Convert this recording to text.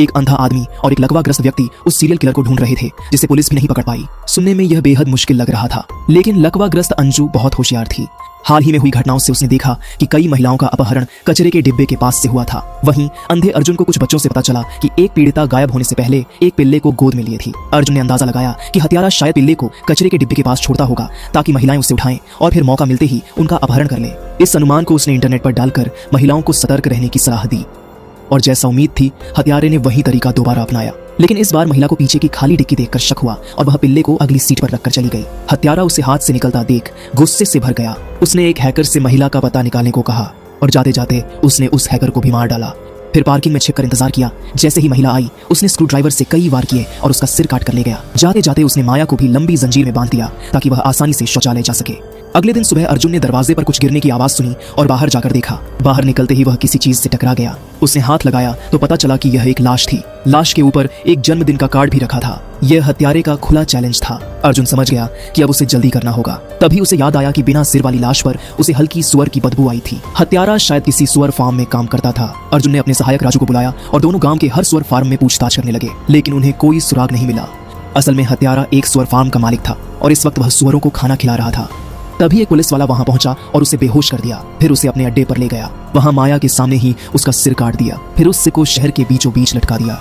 एक अंधा आदमी और एक लकवाग्रस्त व्यक्ति उस सीरियल किलर को ढूंढ रहे थे, जिसे पुलिस भी नहीं पकड़ पाई। सुनने में यह बेहद मुश्किल लग रहा था, लेकिन लकवाग्रस्त अंजू बहुत होशियार थी। हाल ही में हुई घटनाओं से उसने देखा कि कई महिलाओं का अपहरण कचरे के डिब्बे के पास से हुआ था। वहीं अंधे अर्जुन को कुछ बच्चों से पता चला कि एक पीड़िता गायब होने से पहले एक पिल्ले को गोद में लिए थी। अर्जुन ने अंदाजा लगाया कि हत्यारा शायद पिल्ले को कचरे के डिब्बे के पास छोड़ता होगा, ताकि महिलाएं उसे उठाएं और फिर मौका मिलते ही उनका अपहरण कर ले। इस अनुमान को उसने इंटरनेट पर डालकर महिलाओं को सतर्क रहने की सलाह दी, और जैसा उम्मीद थी हत्यारे ने वही तरीका दोबारा अपनाया। लेकिन इस बार महिला को पीछे की खाली डिक्की देखकर शक हुआ और वह पिल्ले को अगली सीट पर रखकर चली गई। हत्यारा उसे हाथ से निकलता देख गुस्से से भर गया। उसने एक हैकर से महिला का पता निकालने को कहा और जाते जाते उसने उस हैकर को भी मार डाला। फिर पार्किंग में छिपकर इंतजार किया। जैसे ही महिला आई, उसने स्क्रू ड्राइवर से कई वार किए और उसका सिर काट कर ले गया। जाते जाते उसने माया को भी लंबी जंजीर में बांध दिया ताकि वह आसानी से शौचालय जा सके। अगले दिन सुबह अर्जुन ने दरवाजे पर कुछ गिरने की आवाज सुनी और बाहर जाकर देखा। बाहर निकलते ही वह किसी चीज से टकरा गया। उसने हाथ लगाया तो पता चला कि यह एक लाश थी। लाश के ऊपर एक जन्मदिन का कार्ड भी रखा था। यह हत्यारे का खुला चैलेंज था। अर्जुन समझ गया कि अब उसे जल्दी करना होगा। तभी उसे याद आया कि बिना सिर वाली लाश पर उसे हल्की सुअर की बदबू आई थी। हत्यारा शायद किसी सुअर फार्म में काम करता था। अर्जुन ने अपने सहायक राजू को बुलाया और दोनों गांव के हर सुअर फार्म में पूछताछ करने लगे, लेकिन उन्हें कोई सुराग नहीं मिला। असल में हत्यारा एक सुअर फार्म का मालिक था और इस वक्त वह सुअरों को खाना खिला रहा था। तभी एक पुलिस वाला वहां पहुंचा और उसे बेहोश कर दिया। फिर उसे अपने अड्डे पर ले गया। वहां माया के सामने ही उसका सिर काट दिया। फिर उससे को शहर के बीचों बीच लटका दिया।